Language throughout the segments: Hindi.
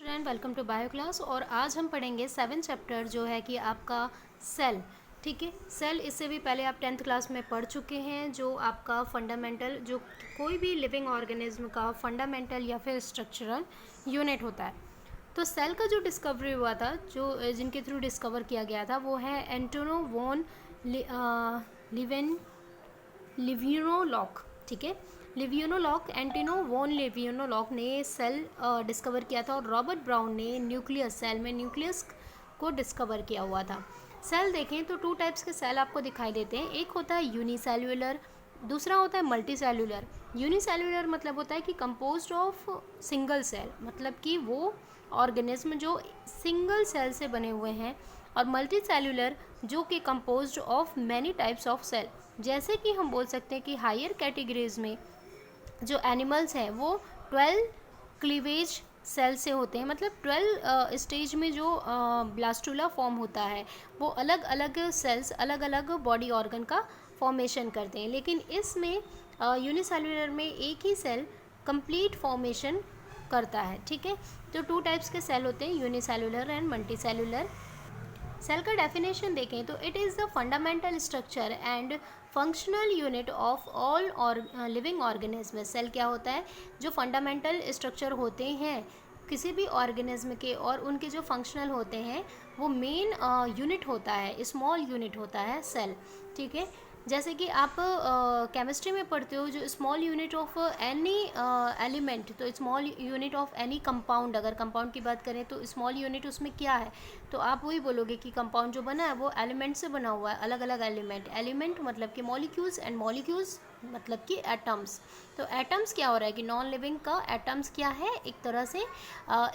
Student welcome to bio class. और आज हम पढ़ेंगे 7 चैप्टर जो है कि आपका सेल। ठीक है, सेल इससे भी पहले आप 10th क्लास में पढ़ चुके हैं, जो आपका फंडामेंटल, जो कोई भी लिविंग ऑर्गेनिज्म का फंडामेंटल या फिर स्ट्रक्चरल यूनिट होता है। तो सेल का जो डिस्कवरी हुआ था, जो जिनके थ्रू डिस्कवर किया गया था, वो है एंटोनो वॉन लिवियोनोलॉक। ठीक है, लिवियोनोलॉक, एंटिनो वॉन लिवियोनोलॉक ने सेल डिस्कवर किया था और रॉबर्ट ब्राउन ने न्यूक्लियस, सेल में न्यूक्लियस को डिस्कवर किया हुआ था। सेल देखें तो 2 टाइप्स के सेल आपको दिखाई देते हैं। एक होता है यूनिसेल्युलर, दूसरा होता है मल्टीसेल्युलर। यूनिसेल्युलर मतलब होता है कि कंपोज्ड ऑफ सिंगल सेल, मतलब कि वो ऑर्गेनिज्म जो सिंगल सेल से बने हुए हैं। और मल्टी सेल्यूलर जो कि composed of many types of cell. जैसे कि हम बोल सकते हैं कि हायर कैटेगरीज में जो एनिमल्स हैं वो 12 क्लीवेज सेल से होते हैं, मतलब 12 स्टेज में जो ब्लास्टुला फॉर्म होता है वो अलग अलग सेल्स, अलग अलग बॉडी ऑर्गन का फॉर्मेशन करते हैं। लेकिन इसमें यूनिसेल्युलर में एक ही सेल कंप्लीट फॉर्मेशन करता है। ठीक है, तो 2 टाइप्स के सेल होते हैं, यूनिसेल्युलर एंड मल्टीसेल्युलर। सेल का डेफिनेशन देखें तो it is the fundamental structure and functional unit of all और लिविंग ऑर्गेनिज्म। सेल क्या होता है? जो फंडामेंटल स्ट्रक्चर होते हैं किसी भी ऑर्गेनिज्म के, और उनके जो फंक्शनल होते हैं वो मेन यूनिट होता है, स्मॉल यूनिट होता है सेल। ठीक है, जैसे कि आप केमिस्ट्री में पढ़ते हो, जो small unit of any element, तो small unit of any compound, अगर कंपाउंड की बात करें तो स्मॉल यूनिट उसमें क्या है, तो आप वही बोलोगे कि कंपाउंड जो बना है वो एलिमेंट से बना हुआ है, अलग अलग एलिमेंट। एलिमेंट मतलब कि मॉलिक्यूल्स, एंड मॉलिक्यूल्स मतलब कि एटम्स। तो एटम्स क्या हो रहा है कि नॉन लिविंग का एटम्स क्या है, एक तरह से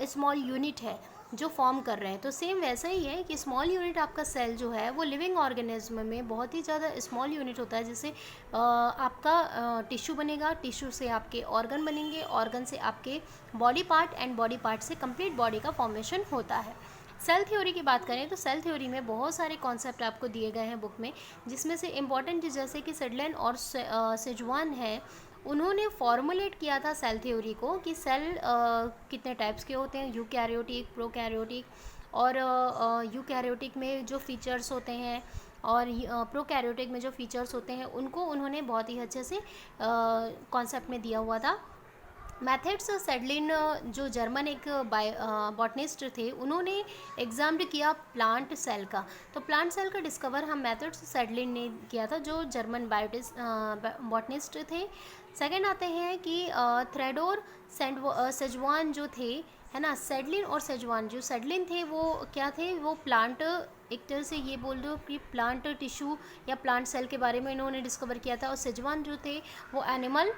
स्मॉल यूनिट है जो फॉर्म कर रहे हैं। तो सेम वैसा ही है कि स्मॉल यूनिट आपका सेल जो है वो लिविंग ऑर्गेनिज्म में बहुत ही ज़्यादा स्मॉल यूनिट होता है। जैसे आपका टिश्यू बनेगा, टिश्यू से आपके ऑर्गन बनेंगे, ऑर्गन से आपके body part, and body part से कंप्लीट बॉडी का फॉर्मेशन होता है। सेल थ्योरी की बात करें तो सेल थ्योरी में बहुत सारे कॉन्सेप्ट आपको दिए गए हैं बुक में, जिसमें से इम्पॉर्टेंट जैसे कि सेडलेन और सेजुआन है, उन्होंने फॉर्मुलेट किया था सेल थ्योरी को कि सेल कितने टाइप्स के होते हैं, यूकैरियोटिक, प्रोकैरियोटिक। और यूकैरियोटिक में जो फीचर्स होते हैं और प्रोकैरियोटिक में जो फीचर्स होते हैं, उनको उन्होंने बहुत ही अच्छे से कॉन्सेप्ट में दिया हुआ था। मैथड्स सेडलिन, जो जर्मन एक बॉटनिस्ट थे, उन्होंने एग्जाम्ड किया प्लांट सेल का। तो प्लांट सेल का डिस्कवर हम मैथड्स सेडलिन ने किया था, जो जर्मन बॉटनिस्ट थे। सेकंड आते हैं कि थ्रेडोर सेजवान जो थे, है ना। सेडलिन और सेजवान, जो सेडलिन थे वो क्या थे, वो प्लांट, एक तरह से ये बोल दो कि प्लांट टिश्यू या प्लांट सेल के बारे में इन्होंने डिस्कवर किया था। और सेजवान जो थे वो एनिमल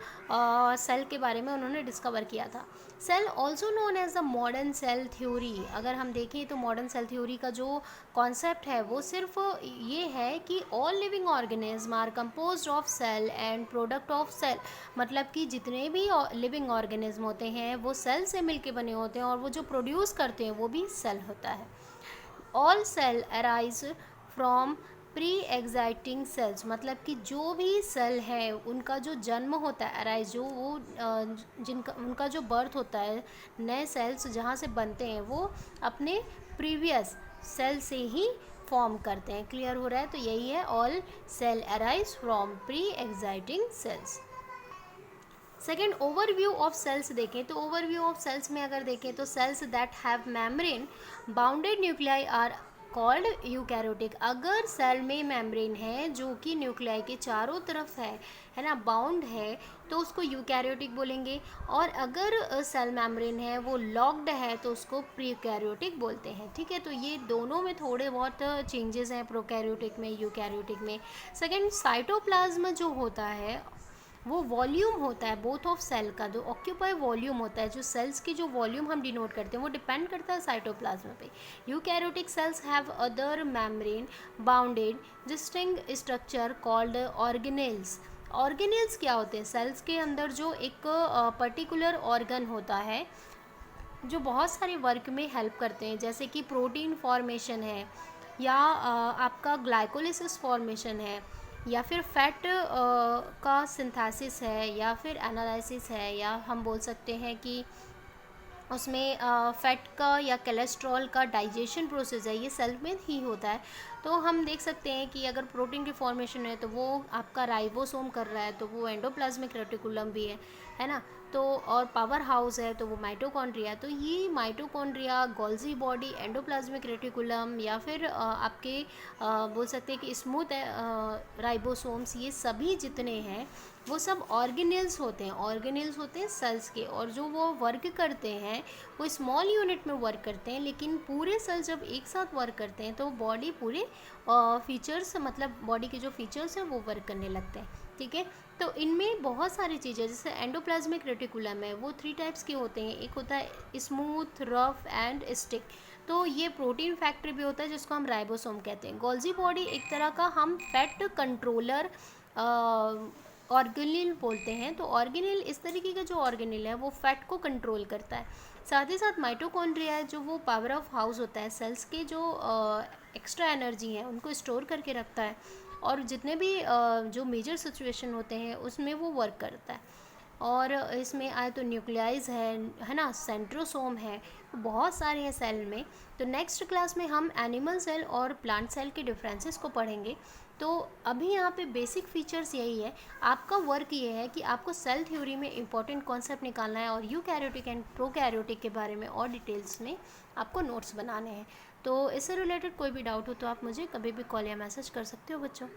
सेल के बारे में उन्होंने डिस्कवर किया था। Cell also known as the modern cell theory. अगर हम देखें तो मॉडर्न सेल थ्योरी का जो कॉन्सेप्ट है वो सिर्फ ये है कि all living organism are composed of cell and product of cell. मतलब कि जितने भी लिविंग ऑर्गेनिज्म होते हैं वो सेल से मिलके बने होते हैं, और वो जो प्रोड्यूस करते हैं वो भी सेल होता है। All cell arise from preexisting cells, मतलब कि जो भी सेल है उनका जो जन्म होता है, अराइज जो वो जिनका उनका जो बर्थ होता है, नए सेल्स जहाँ से बनते हैं वो अपने प्रीवियस सेल से ही फॉर्म करते हैं। क्लियर हो रहा है? तो यही है, all cell arise from preexisting cells. Second, overview of cells देखें तो ओवरव्यू ऑफ सेल्स में अगर देखें तो cells that have membrane bounded nuclei are called eukaryotic. अगर सेल में मेम्ब्रेन है जो कि न्यूक्लियाई के चारों तरफ है ना, बाउंड है, तो उसको यूकैरियोटिक बोलेंगे। और अगर सेल मेम्ब्रेन है वो लॉक्ड है तो उसको प्रीकैरियोटिक बोलते हैं। ठीक है, तो ये दोनों में थोड़े बहुत चेंजेस हैं, प्रोकैरियोटिक में, यूकैरियोटिक में। सेकेंड, साइटोप्लाज्म जो होता है वो वॉल्यूम होता है बोथ ऑफ सेल का, जो ऑक्यूपाई वॉल्यूम होता है, जो सेल्स की जो वॉल्यूम हम डिनोट करते हैं वो डिपेंड करता है साइटोप्लाज्म पे। Eukaryotic cells have other membrane bounded distinct structure called organelles. Organelles क्या होते हैं? सेल्स के अंदर जो एक पर्टिकुलर ऑर्गन होता है जो बहुत सारे वर्क में हेल्प करते हैं, जैसे कि प्रोटीन फॉर्मेशन है, या आपका ग्लाइकोलिसिस फॉर्मेशन है, या फिर फैट का सिंथेसिस है, या फिर एनालिसिस है, या हम बोल सकते हैं कि उसमें फैट का या कोलेस्ट्रॉल का डाइजेशन प्रोसेस है, ये सेल में ही होता है। तो हम देख सकते हैं कि अगर प्रोटीन की फॉर्मेशन है तो वो आपका राइबोसोम कर रहा है, तो वो एंडोप्लाज्मिक रेटिकुलम भी है ना। तो और पावर हाउस है तो वो माइटोकॉन्ड्रिया। तो ये mitochondria, Golgi body, endoplasmic reticulum या फिर आपके बोल सकते हैं कि स्मूथ राइबोसोम्स, ये सभी जितने हैं वो सब ऑर्गेनेल्स होते हैं। ऑर्गेनेल्स होते हैं सेल्स के, और जो वो वर्क करते हैं वो स्मॉल यूनिट में वर्क करते हैं, लेकिन पूरे सेल्स जब एक साथ वर्क करते हैं तो बॉडी पूरे फीचर्स, मतलब बॉडी के जो फीचर्स हैं वो वर्क करने लगते हैं। ठीक है, तो इनमें बहुत सारी चीज़ें, जैसे एंडोप्लाज्मिक रेटिकुलम है वो 3 टाइप्स के होते हैं। एक होता है स्मूथ, रफ एंड स्टिक। तो ये प्रोटीन फैक्ट्री भी होता है जिसको हम राइबोसोम कहते हैं। गोल्जी बॉडी एक तरह का हम फैट कंट्रोलर ऑर्गेनिल बोलते हैं। तो ऑर्गेनिल इस तरीके का जो ऑर्गेनिल है वो फैट को कंट्रोल करता है। साथ ही साथ माइटोकॉन्ड्रिया है जो वो पावर ऑफ हाउस होता है, सेल्स के जो एक्स्ट्रा एनर्जी है उनको स्टोर करके रखता है, और जितने भी जो मेजर सिचुएशन होते हैं उसमें वो वर्क करता है। और इसमें आए तो न्यूक्लियाइज है ना, सेंट्रोसोम है, बहुत सारे हैं सेल में। तो नेक्स्ट क्लास में हम एनिमल सेल और प्लांट सेल के डिफरेंसेस को पढ़ेंगे। तो अभी यहाँ पे बेसिक फीचर्स यही है। आपका वर्क ये है कि आपको सेल थ्योरी में इंपॉर्टेंट कॉन्सेप्ट निकालना है, और यूकैरियोटिक एंड प्रोकैरियोटिक के बारे में और डिटेल्स में आपको नोट्स बनाने हैं। तो इससे रिलेटेड कोई भी डाउट हो तो आप मुझे कभी भी कॉल या मैसेज कर सकते हो बच्चों।